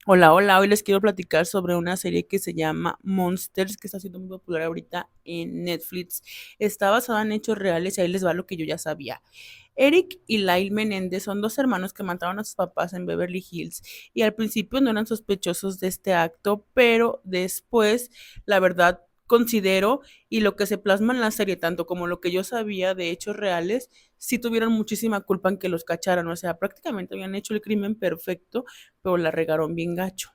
Hola, hola, hoy les quiero platicar sobre una serie que se llama Monsters, que está siendo muy popular ahorita en Netflix. Está basada en hechos reales y ahí les va lo que yo ya sabía. Eric y Lyle Menéndez son dos hermanos que mataron a sus papás en Beverly Hills y al principio no eran sospechosos de este acto, pero después, la verdad, considero y lo que se plasma en la serie, tanto como lo que yo sabía de hechos reales, sí tuvieron muchísima culpa en que los cacharan, o sea, prácticamente habían hecho el crimen perfecto, pero la regaron bien gacho.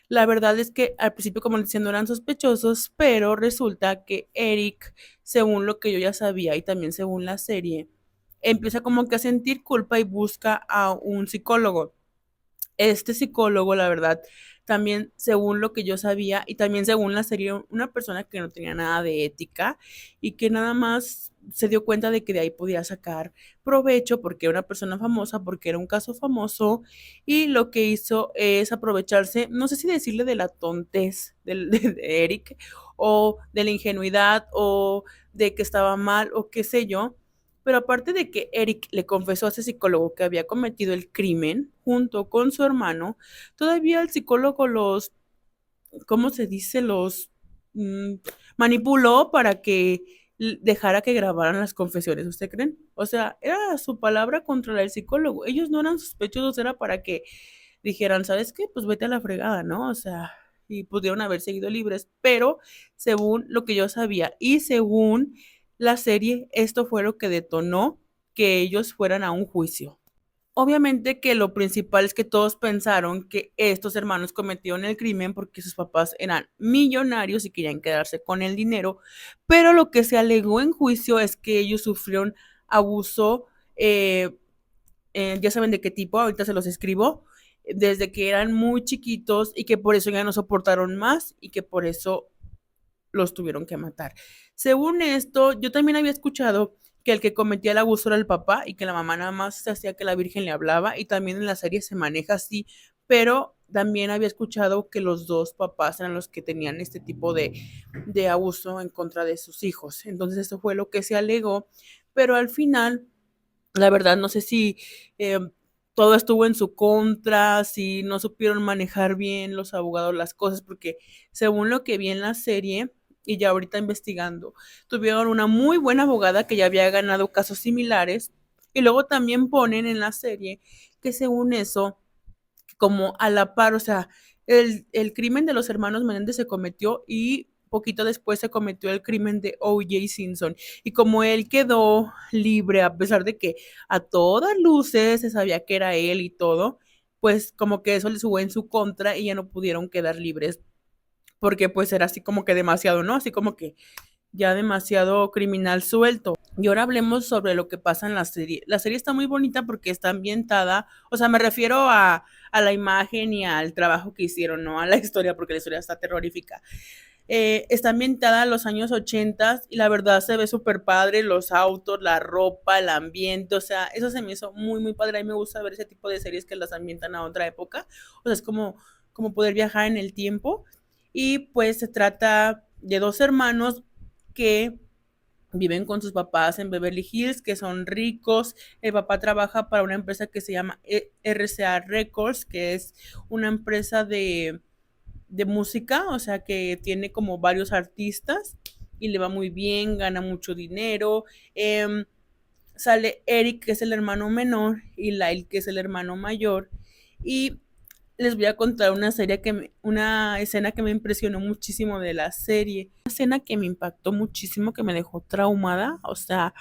La verdad es que al principio, como les decía, no eran sospechosos, pero resulta que Eric, según lo que yo ya sabía y también según la serie, empieza como que a sentir culpa y busca a un psicólogo. Este psicólogo, la verdad, también según lo que yo sabía y también según la serie, una persona que no tenía nada de ética y que nada más se dio cuenta de que de ahí podía sacar provecho porque era una persona famosa, porque era un caso famoso y lo que hizo es aprovecharse, no sé si decirle de la tontez de Eric o de la ingenuidad o de que estaba mal o qué sé yo, pero aparte de que Eric le confesó a ese psicólogo que había cometido el crimen junto con su hermano, todavía el psicólogo los, ¿cómo se dice? Los manipuló para que dejara que grabaran las confesiones, ¿usted creen? O sea, era su palabra contra la del psicólogo. Ellos no eran sospechosos, era para que dijeran, ¿sabes qué? Pues vete a la fregada, ¿no? O sea, y pudieron haber seguido libres, pero según lo que yo sabía y según la serie, esto fue lo que detonó que ellos fueran a un juicio. Obviamente que lo principal es que todos pensaron que estos hermanos cometieron el crimen porque sus papás eran millonarios y querían quedarse con el dinero, pero lo que se alegó en juicio es que ellos sufrieron abuso, eh, ya saben de qué tipo, ahorita se los escribo, desde que eran muy chiquitos y que por eso ya no soportaron más y que por eso los tuvieron que matar. Según esto, yo también había escuchado que el que cometía el abuso era el papá y que la mamá nada más se hacía que la Virgen le hablaba y también en la serie se maneja así, pero también había escuchado que los dos papás eran los que tenían este tipo de abuso en contra de sus hijos. Entonces eso fue lo que se alegó, pero al final la verdad, no sé si eh, todo estuvo en su contra, si no supieron manejar bien los abogados las cosas, porque según lo que vi en la serie, y ya ahorita investigando, tuvieron una muy buena abogada que ya había ganado casos similares, y luego también ponen en la serie que según eso, como a la par, o sea, el crimen de los hermanos Menéndez se cometió y poquito después se cometió el crimen de O.J. Simpson. Y como él quedó libre, a pesar de que a todas luces se sabía que era él y todo, pues como que eso les jugó en su contra y ya no pudieron quedar libres, porque pues era así como que demasiado, ¿no? Así como que ya demasiado criminal suelto. Y ahora hablemos sobre lo que pasa en la serie. La serie está muy bonita porque está ambientada, o sea, me refiero a la imagen y al trabajo que hicieron, no a la historia, porque la historia está terrorífica. Está ambientada en los años 80 y la verdad se ve súper padre, los autos, la ropa, el ambiente, o sea, eso se me hizo muy, muy padre. A mí me gusta ver ese tipo de series que las ambientan a otra época, o sea, es como poder viajar en el tiempo. Y pues se trata de dos hermanos que viven con sus papás en Beverly Hills, que son ricos. El papá trabaja para una empresa que se llama RCA Records, que es una empresa de música, o sea, que tiene como varios artistas y le va muy bien, gana mucho dinero. Sale Eric, que es el hermano menor, y Lyle, que es el hermano mayor. Y les voy a contar una escena que me impresionó muchísimo de la serie. Una escena que me impactó muchísimo, que me dejó traumada. O sea,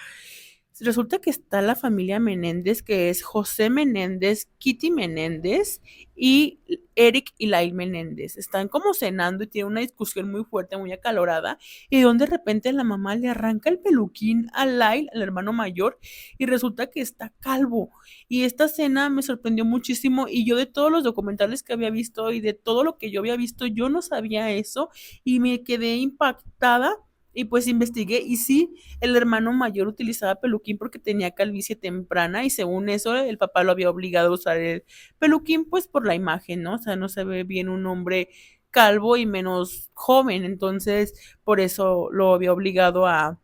resulta que está la familia Menéndez, que es José Menéndez, Kitty Menéndez y Eric y Lyle Menéndez. Están como cenando y tienen una discusión muy fuerte, muy acalorada, y donde de repente la mamá le arranca el peluquín a Lyle, al hermano mayor, y resulta que está calvo. Y esta escena me sorprendió muchísimo y yo de todos los documentales que había visto y de todo lo que yo había visto, yo no sabía eso y me quedé impactada. Y pues investigué y sí, el hermano mayor utilizaba peluquín porque tenía calvicie temprana y según eso el papá lo había obligado a usar el peluquín pues por la imagen, ¿no? O sea, no se ve bien un hombre calvo y menos joven, entonces por eso lo había obligado a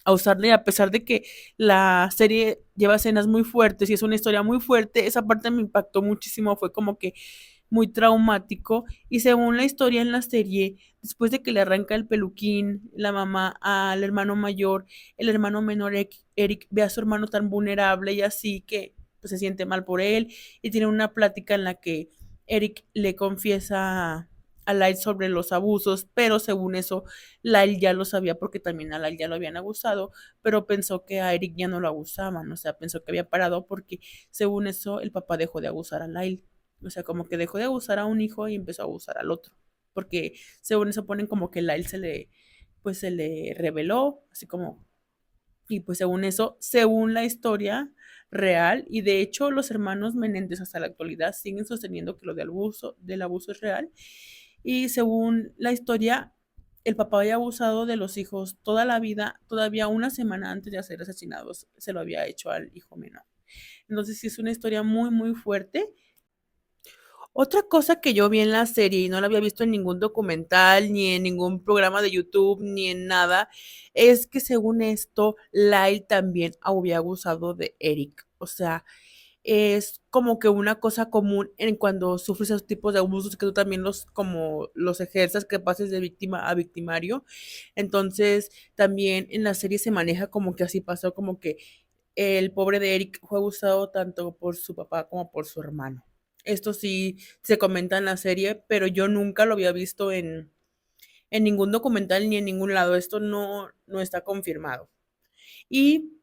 usarle, a pesar de que la serie lleva escenas muy fuertes y es una historia muy fuerte, esa parte me impactó muchísimo, fue como que muy traumático y según la historia en la serie, después de que le arranca el peluquín, la mamá al hermano mayor, el hermano menor Eric ve a su hermano tan vulnerable y así que pues, se siente mal por él y tiene una plática en la que Eric le confiesa a Lyle sobre los abusos, pero según eso, Lyle ya lo sabía porque también a Lyle ya lo habían abusado, pero pensó que a Eric ya no lo abusaban, o sea, pensó que había parado porque según eso el papá dejó de abusar a Lyle, o sea, como que dejó de abusar a un hijo y empezó a abusar al otro, porque según eso ponen como que Lyle pues se le reveló, así como y pues según eso, según la historia real, y de hecho los hermanos Menéndez hasta la actualidad siguen sosteniendo que lo del abuso es real, y según la historia, el papá había abusado de los hijos toda la vida, todavía una semana antes de ser asesinados, se lo había hecho al hijo menor. Entonces sí es una historia muy, muy fuerte. Otra cosa que yo vi en la serie y no la había visto en ningún documental, ni en ningún programa de YouTube, ni en nada, es que según esto, Lyle también había abusado de Eric. O sea, es como que una cosa común en cuando sufres esos tipos de abusos que tú también como los ejerzas, que pases de víctima a victimario. Entonces, también en la serie se maneja como que así pasó, como que el pobre de Eric fue abusado tanto por su papá como por su hermano. Esto sí se comenta en la serie, pero yo nunca lo había visto en ningún documental ni en ningún lado. Esto no está confirmado. Y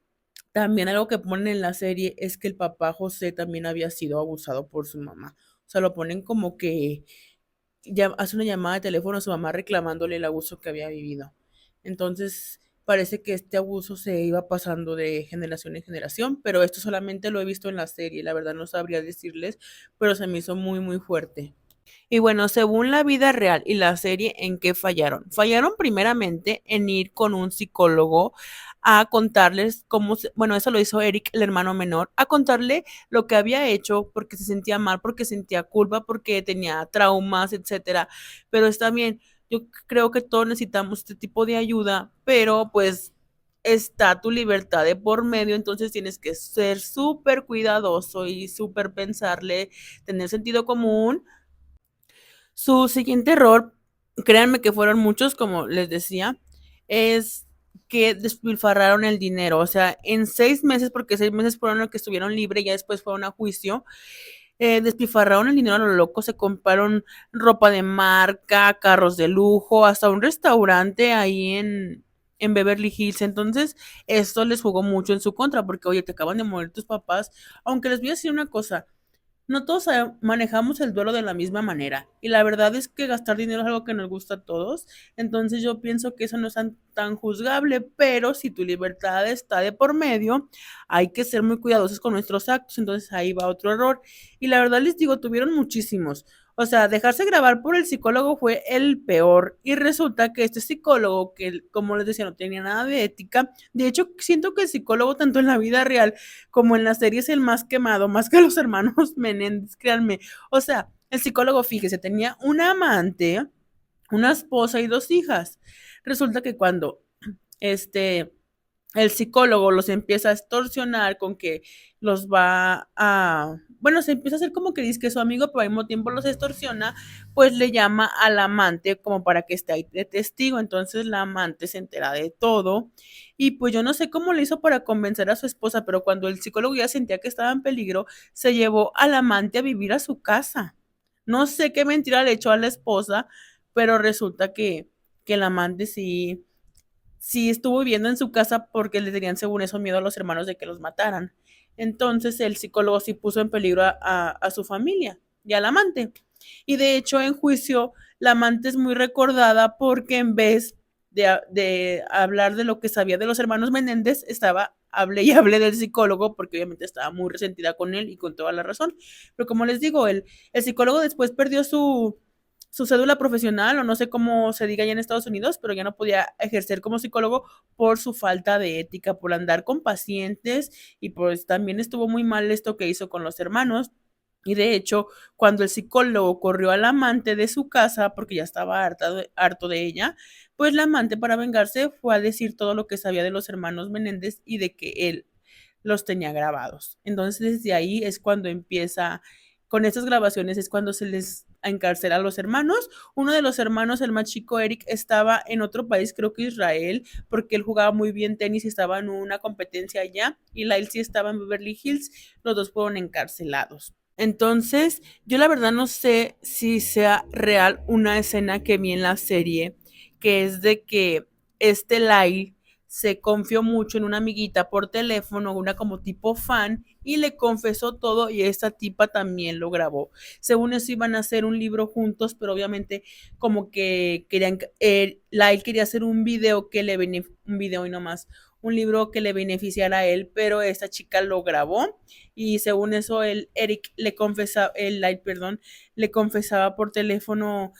también algo que ponen en la serie es que el papá José también había sido abusado por su mamá. O sea, lo ponen como que ya hace una llamada de teléfono a su mamá reclamándole el abuso que había vivido. Entonces, parece que este abuso se iba pasando de generación en generación, pero esto solamente lo he visto en la serie, la verdad no sabría decirles, pero se me hizo muy, muy fuerte. Y bueno, según la vida real y la serie, ¿en qué fallaron? Fallaron primeramente en ir con un psicólogo a contarles bueno, eso lo hizo Eric, el hermano menor, a contarle lo que había hecho porque se sentía mal, porque sentía culpa, porque tenía traumas, etcétera. Pero está bien, yo creo que todos necesitamos este tipo de ayuda, pero pues está tu libertad de por medio, entonces tienes que ser súper cuidadoso y súper pensarle, tener sentido común. Su siguiente error, créanme que fueron muchos, como les decía, es que despilfarraron el dinero. O sea, en 6 meses, porque 6 meses fueron los que estuvieron libres, y ya después fueron a juicio, despilfarraron el dinero a lo loco, se compraron ropa de marca, carros de lujo, hasta un restaurante ahí en Beverly Hills. Entonces, esto les jugó mucho en su contra, porque, oye, te acaban de morir tus papás. Aunque les voy a decir una cosa, no todos manejamos el duelo de la misma manera y la verdad es que gastar dinero es algo que nos gusta a todos, entonces yo pienso que eso no es tan juzgable, pero si tu libertad está de por medio, hay que ser muy cuidadosos con nuestros actos, entonces ahí va otro error. Y la verdad les digo, tuvieron muchísimos. O sea, dejarse grabar por el psicólogo fue el peor y resulta que este psicólogo, que como les decía no tenía nada de ética, de hecho siento que el psicólogo tanto en la vida real como en la serie es el más quemado, más que los hermanos Menéndez, créanme. O sea, el psicólogo, fíjese, tenía una amante, una esposa y 2 hijas. Resulta que cuando este el psicólogo los empieza a extorsionar con que los va a, bueno, se empieza a hacer como que dice que es su amigo, pero al mismo tiempo los extorsiona, pues le llama al amante como para que esté ahí de testigo. Entonces la amante se entera de todo y pues yo no sé cómo le hizo para convencer a su esposa, pero cuando el psicólogo ya sentía que estaba en peligro, se llevó al amante a vivir a su casa. No sé qué mentira le echó a la esposa, pero resulta que el amante sí estuvo viviendo en su casa porque le tenían según eso miedo a los hermanos de que los mataran. Entonces el psicólogo sí puso en peligro a su familia y al amante. Y de hecho en juicio la amante es muy recordada porque en vez de hablar de lo que sabía de los hermanos Menéndez, estaba hable y hable del psicólogo porque obviamente estaba muy resentida con él y con toda la razón. Pero como les digo, el psicólogo después perdió su cédula profesional o no sé cómo se diga ya en Estados Unidos, pero ya no podía ejercer como psicólogo por su falta de ética, por andar con pacientes y pues también estuvo muy mal esto que hizo con los hermanos. Y de hecho, cuando el psicólogo corrió al amante de su casa porque ya estaba harto de ella, pues la amante para vengarse fue a decir todo lo que sabía de los hermanos Menéndez y de que él los tenía grabados. Entonces desde ahí es cuando empieza con estas grabaciones es cuando se les encarcela a los hermanos. Uno de los hermanos, el más chico Eric, estaba en otro país, creo que Israel, porque él jugaba muy bien tenis y estaba en una competencia allá, y Lyle sí estaba en Beverly Hills. Los dos fueron encarcelados. Entonces, yo la verdad no sé si sea real una escena que vi en la serie, que es de que Lyle se confió mucho en una amiguita por teléfono, una como tipo fan, y le confesó todo y esta tipa también lo grabó. Según eso iban a hacer un libro juntos, pero obviamente como que querían, Lyle quería hacer un video que le un video y no más, un libro que le beneficiara a él, pero esta chica lo grabó y según eso Eric le confesaba, el Lyle, perdón, le confesaba por teléfono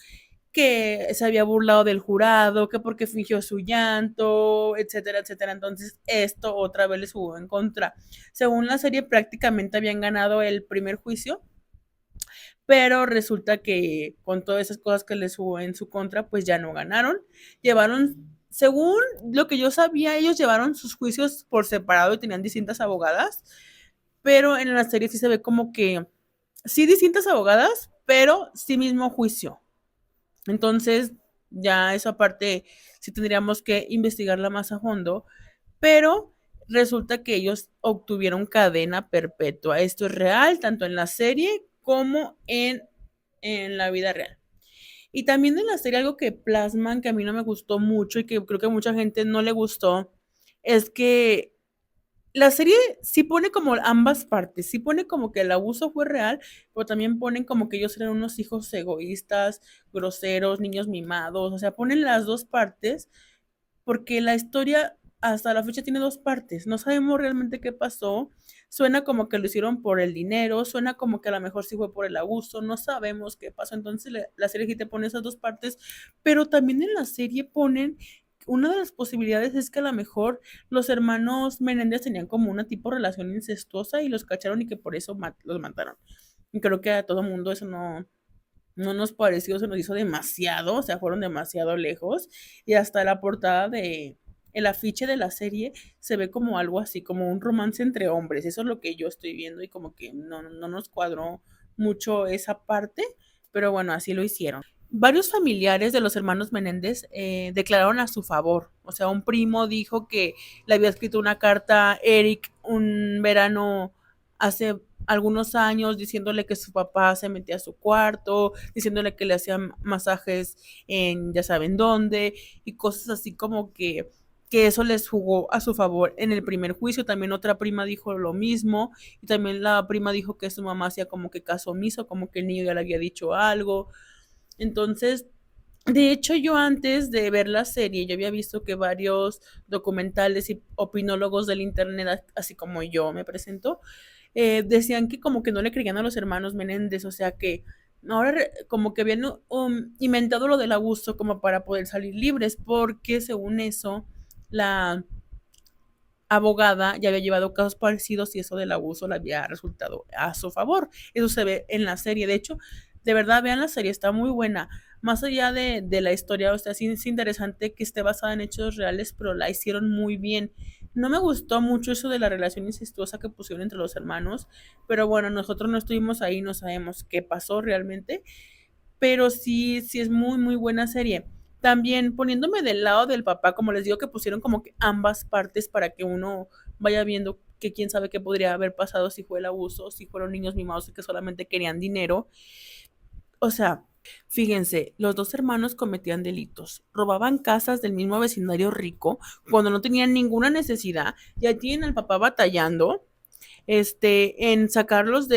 que se había burlado del jurado, que porque fingió su llanto, etcétera, etcétera. Entonces, esto otra vez les jugó en contra. Según la serie, prácticamente habían ganado el primer juicio, pero resulta que con todas esas cosas que les jugó en su contra, pues ya no ganaron. Llevaron, según lo que yo sabía, ellos llevaron sus juicios por separado y tenían distintas abogadas, pero en la serie sí se ve como que sí distintas abogadas, pero sí mismo juicio. Entonces, ya esa parte sí tendríamos que investigarla más a fondo, pero resulta que ellos obtuvieron cadena perpetua. Esto es real, tanto en la serie como en la vida real. Y también en la serie algo que plasman que a mí no me gustó mucho y que creo que a mucha gente no le gustó, es que la serie sí pone como ambas partes, sí pone como que el abuso fue real, pero también ponen como que ellos eran unos hijos egoístas, groseros, niños mimados, o sea, ponen las dos partes, porque la historia hasta la fecha tiene dos partes, no sabemos realmente qué pasó, suena como que lo hicieron por el dinero, suena como que a lo mejor sí fue por el abuso, no sabemos qué pasó, entonces la serie sí te pone esas dos partes, pero también en la serie ponen una de las posibilidades es que a lo mejor los hermanos Menéndez tenían como una tipo de relación incestuosa y los cacharon y que por eso los mataron. Y creo que a todo mundo eso no nos pareció, se nos hizo demasiado, o sea, fueron demasiado lejos. Y hasta la portada el afiche de la serie se ve como algo así, como un romance entre hombres. Eso es lo que yo estoy viendo y como que no nos cuadró mucho esa parte, pero bueno, así lo hicieron. Varios familiares de los hermanos Menéndez declararon a su favor. O sea, un primo dijo que le había escrito una carta a Eric un verano hace algunos años diciéndole que su papá se metía a su cuarto, diciéndole que le hacían masajes en ya saben dónde y cosas así como que eso les jugó a su favor en el primer juicio. También otra prima dijo lo mismo y también la prima dijo que su mamá hacía como que caso omiso, como que el niño ya le había dicho algo. Entonces, de hecho, yo antes de ver la serie, yo había visto que varios documentales y opinólogos del internet, así como yo me presento, decían que como que no le creían a los hermanos Menéndez, o sea que ahora como que habían inventado lo del abuso como para poder salir libres, porque según eso, la abogada ya había llevado casos parecidos y eso del abuso le había resultado a su favor. Eso se ve en la serie. De hecho, de verdad, vean la serie, está muy buena. Más allá de la historia, o sea, sí es interesante que esté basada en hechos reales, pero la hicieron muy bien. No me gustó mucho eso de la relación incestuosa que pusieron entre los hermanos, pero bueno, nosotros no estuvimos ahí, no sabemos qué pasó realmente, pero sí, sí es muy, muy buena serie. También poniéndome del lado del papá, como les digo, que pusieron como que ambas partes para que uno vaya viendo que quién sabe qué podría haber pasado si fue el abuso, si fueron niños mimados que solamente querían dinero. O sea, fíjense, los dos hermanos cometían delitos, robaban casas del mismo vecindario rico cuando no tenían ninguna necesidad, ya tienen al papá batallando en sacarlos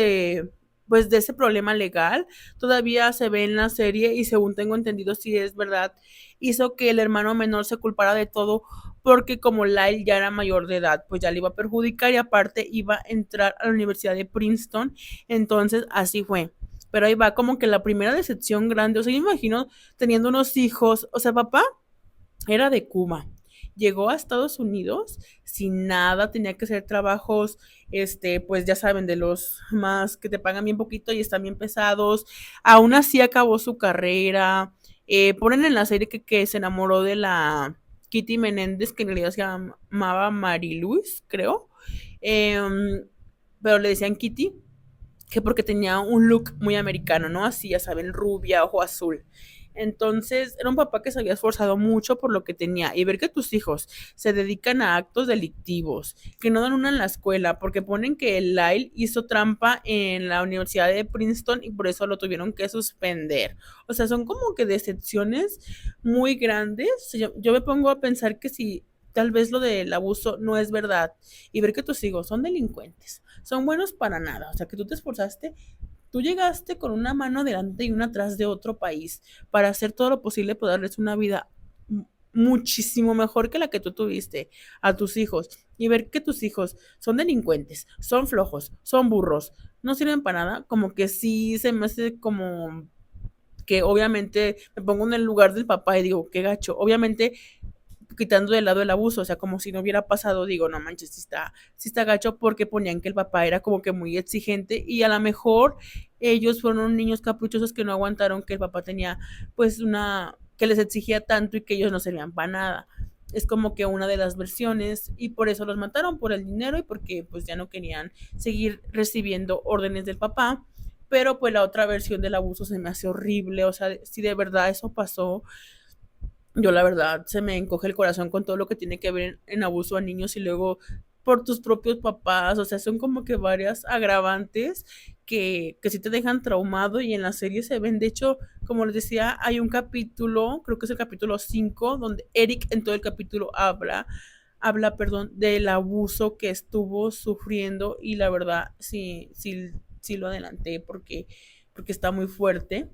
pues de ese problema legal. Todavía se ve en la serie y según tengo entendido, si es verdad, hizo que el hermano menor se culpara de todo porque como Lyle ya era mayor de edad, pues ya le iba a perjudicar y aparte iba a entrar a la Universidad de Princeton, entonces así fue. Pero ahí va como que la primera decepción grande, o sea, yo me imagino teniendo unos hijos, o sea, papá era de Cuba. Llegó a Estados Unidos sin nada, tenía que hacer trabajos, pues ya saben, de los más que te pagan bien poquito y están bien pesados. Aún así acabó su carrera. Ponen en la serie que se enamoró de la Kitty Menéndez, que en realidad se llamaba Mariluz, creo. Pero le decían Kitty. que porque tenía un look muy americano, ¿no? Así, ya saben, rubia, ojo azul. Entonces, era un papá que se había esforzado mucho por lo que tenía. Y ver que tus hijos se dedican a actos delictivos, que no dan una en la escuela, porque ponen que Lyle hizo trampa en la Universidad de Princeton y por eso lo tuvieron que suspender. O sea, son como que decepciones muy grandes. Yo me pongo a pensar que si tal vez lo del abuso no es verdad y ver que tus hijos son delincuentes, son buenos para nada, o sea, que tú te esforzaste, tú llegaste con una mano delante y una atrás de otro país para hacer todo lo posible por darles una vida muchísimo mejor que la que tú tuviste a tus hijos y ver que tus hijos son delincuentes, son flojos, son burros, no sirven para nada, como que sí se me hace como que obviamente me pongo en el lugar del papá y digo, qué gacho, obviamente quitando de lado el abuso, o sea, como si no hubiera pasado, digo, no manches, sí está gacho porque ponían que el papá era como que muy exigente y a lo mejor ellos fueron niños caprichosos que no aguantaron que el papá tenía pues que les exigía tanto y que ellos no servían para nada. Es como que una de las versiones y por eso los mataron por el dinero y porque pues ya no querían seguir recibiendo órdenes del papá. Pero pues la otra versión del abuso se me hace horrible, o sea, si de verdad eso pasó, yo la verdad se me encoge el corazón con todo lo que tiene que ver en abuso a niños y luego por tus propios papás, o sea, son como que varias agravantes que sí te dejan traumado y en la serie se ven, de hecho, como les decía, hay un capítulo, creo que es el capítulo 5 donde Eric en todo el capítulo perdón, del abuso que estuvo sufriendo y la verdad sí lo adelanté porque está muy fuerte.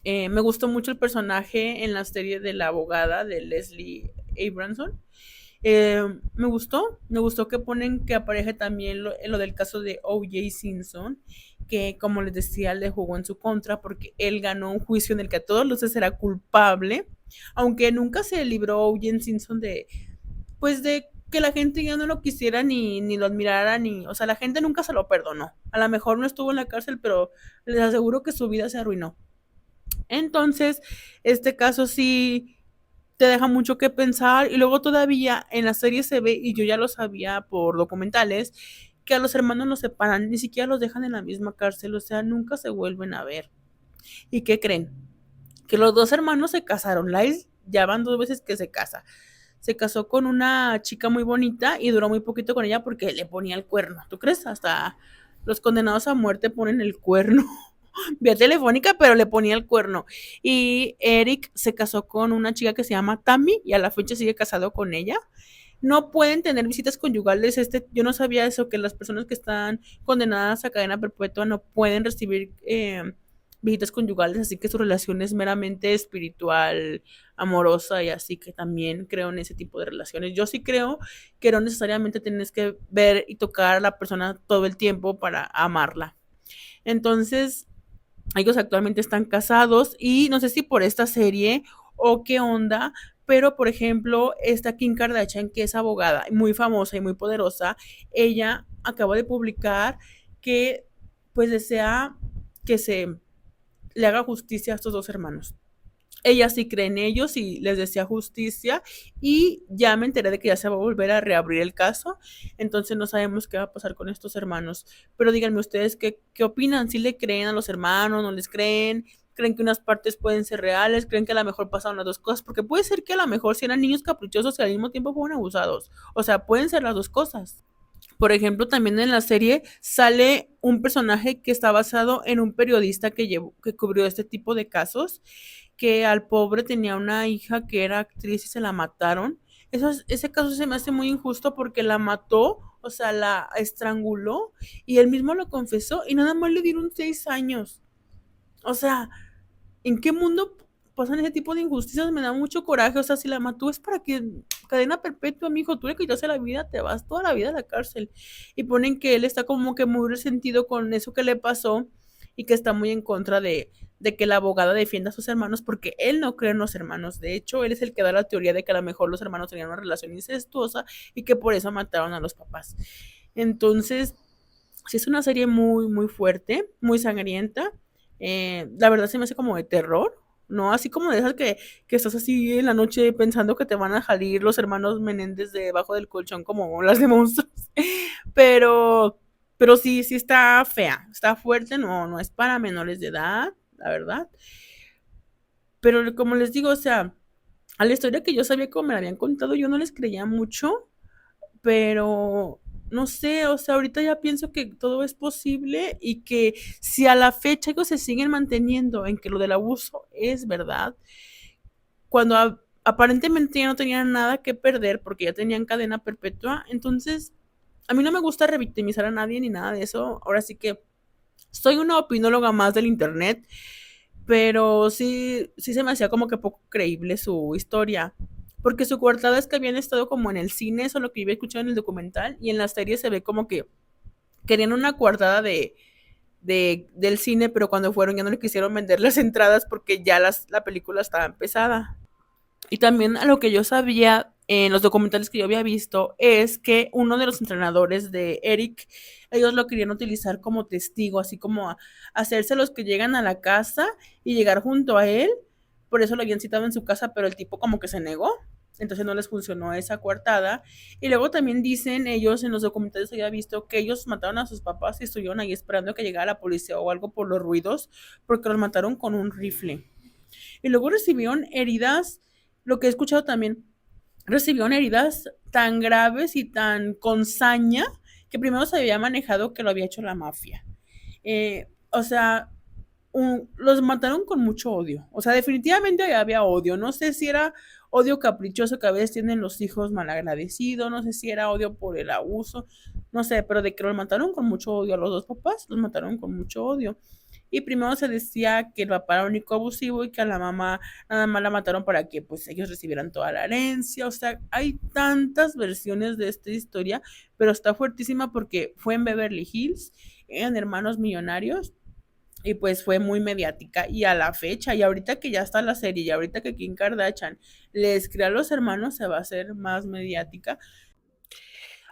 Me gustó mucho el personaje en la serie de la abogada de Leslie Abramson. Me gustó que ponen que apareje también lo del caso de O.J. Simpson, que como les decía, le jugó en su contra porque él ganó un juicio en el que a todos luces era culpable, aunque nunca se libró O.J. Simpson pues de que la gente ya no lo quisiera ni lo admirara, o sea, la gente nunca se lo perdonó. A lo mejor no estuvo en la cárcel, pero les aseguro que su vida se arruinó. Entonces, este caso sí te deja mucho que pensar y luego todavía en la serie se ve, y yo ya lo sabía por documentales, que a los hermanos los separan, ni siquiera los dejan en la misma cárcel, o sea, nunca se vuelven a ver. ¿Y qué creen? Que los dos hermanos se casaron. Lyle ya van 2 veces que se casa. Se casó con una chica muy bonita y duró muy poquito con ella porque le ponía el cuerno. ¿Tú crees? Hasta los condenados a muerte ponen el cuerno vía telefónica, pero le ponía el cuerno. Y Eric se casó con una chica que se llama Tammy y a la fecha sigue casado con ella. No pueden tener visitas conyugales. Yo no sabía eso, que las personas que están condenadas a cadena perpetua no pueden recibir visitas conyugales, así que su relación es meramente espiritual, amorosa y así que también creo en ese tipo de relaciones. Yo sí creo que no necesariamente tienes que ver y tocar a la persona todo el tiempo para amarla. Entonces, ellos actualmente están casados y no sé si por esta serie o qué onda, pero por ejemplo, esta Kim Kardashian, que es abogada muy famosa y muy poderosa, ella acaba de publicar que pues desea que se le haga justicia a estos dos hermanos. Ella sí cree en ellos y les desea justicia y ya me enteré de que ya se va a volver a reabrir el caso, entonces no sabemos qué va a pasar con estos hermanos, pero díganme ustedes qué opinan, si le creen a los hermanos, no les creen, creen que unas partes pueden ser reales, creen que a lo mejor pasaron las dos cosas, porque puede ser que a lo mejor si eran niños caprichosos y al mismo tiempo fueron abusados, o sea, pueden ser las dos cosas. Por ejemplo, también en la serie sale un personaje que está basado en un periodista que cubrió este tipo de casos, que al pobre tenía una hija que era actriz y se la mataron. Ese caso se me hace muy injusto porque la mató, o sea, la estranguló y él mismo lo confesó y nada más le dieron 6 años. O sea, ¿en qué mundo pasan ese tipo de injusticias? Me da mucho coraje. O sea, si la mató es para que cadena perpetua, mijo, tú le quitaste la vida, te vas toda la vida a la cárcel. Y ponen que él está como que muy resentido con eso que le pasó y que está muy en contra de que la abogada defienda a sus hermanos porque él no cree en los hermanos. De hecho, él es el que da la teoría de que a lo mejor los hermanos tenían una relación incestuosa y que por eso mataron a los papás. Entonces, sí es una serie muy, muy fuerte, muy sangrienta. La verdad se me hace como de terror, ¿no? Así como de esas que estás así en la noche pensando que te van a salir los hermanos Menéndez debajo del colchón como las de monstruos. Pero Pero sí, sí está fea, está fuerte, no, no es para menores de edad, la verdad. Pero como les digo, o sea, a la historia que yo sabía como me la habían contado, yo no les creía mucho, pero no sé, o sea, ahorita ya pienso que todo es posible y que si a la fecha ellos se siguen manteniendo en que lo del abuso es verdad, cuando aparentemente ya no tenían nada que perder porque ya tenían cadena perpetua, entonces a mí no me gusta revictimizar a nadie ni nada de eso, ahora sí que soy una opinóloga más del internet, pero sí, sí se me hacía como que poco creíble su historia. Porque su coartada es que habían estado como en el cine, eso es lo que yo había escuchado en el documental, y en la serie se ve como que querían una coartada del cine, pero cuando fueron ya no le quisieron vender las entradas porque ya la película estaba empezada. Y también a lo que yo sabía en los documentales que yo había visto es que uno de los entrenadores de Eric, ellos lo querían utilizar como testigo, así como hacerse los que llegan a la casa y llegar junto a él. Por eso lo habían citado en su casa, pero el tipo como que se negó. Entonces no les funcionó esa coartada. Y luego también dicen ellos en los documentales que había visto que ellos mataron a sus papás y estuvieron ahí esperando que llegara la policía o algo por los ruidos, porque los mataron con un rifle. Y luego recibieron heridas, lo que he escuchado también, recibieron heridas tan graves y tan con saña que primero se había manejado que lo había hecho la mafia. O sea, los mataron con mucho odio. O sea, definitivamente había odio. No sé si era odio caprichoso que a veces tienen los hijos malagradecidos, no sé si era odio por el abuso, no sé, pero de que los mataron con mucho odio a los dos papás, los mataron con mucho odio. Y primero se decía que el papá era único abusivo y que a la mamá nada más la mataron para que pues ellos recibieran toda la herencia. O sea, hay tantas versiones de esta historia, pero está fuertísima porque fue en Beverly Hills, eran hermanos millonarios y pues fue muy mediática y a la fecha y ahorita que ya está la serie y ahorita que Kim Kardashian les crea a los hermanos se va a hacer más mediática.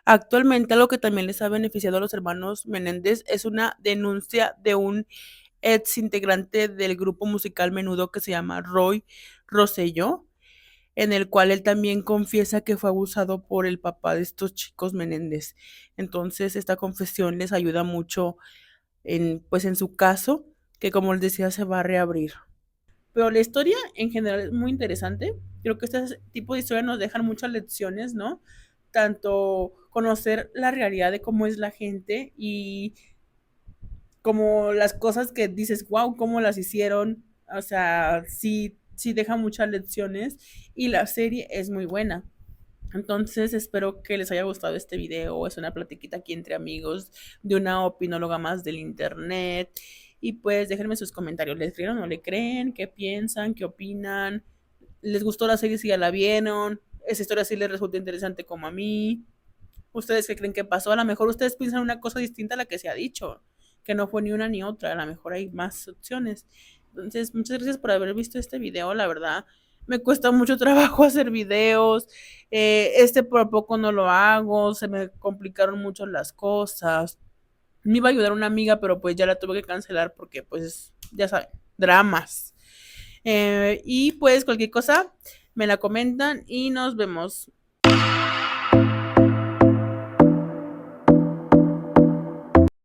Actualmente lo que también les ha beneficiado a los hermanos Menéndez es una denuncia de un ex integrante del grupo musical Menudo que se llama Roy Rosselló, en el cual él también confiesa que fue abusado por el papá de estos chicos Menéndez. Entonces esta confesión les ayuda mucho en, pues en su caso, que como les decía se va a reabrir. Pero la historia en general es muy interesante. Creo que este tipo de historias nos dejan muchas lecciones, ¿no? Tanto conocer la realidad de cómo es la gente y como las cosas que dices, wow, cómo las hicieron. O sea, sí, sí deja muchas lecciones y la serie es muy buena. Entonces espero que les haya gustado este video. Es una platiquita aquí entre amigos de una opinóloga más del internet. Y pues déjenme sus comentarios. ¿Les creen o no le creen? ¿Qué piensan? ¿Qué opinan? ¿Les gustó la serie si ya la vieron? ¿Esa historia sí les resulta interesante como a mí? ¿Ustedes qué creen que pasó? A lo mejor ustedes piensan una cosa distinta a la que se ha dicho, que no fue ni una ni otra, a lo mejor hay más opciones. Entonces, muchas gracias por haber visto este video, la verdad. Me cuesta mucho trabajo hacer videos, este por poco no lo hago, se me complicaron mucho las cosas. Me iba a ayudar una amiga, pero pues ya la tuve que cancelar porque pues ya saben, dramas. Y pues cualquier cosa me la comentan y nos vemos.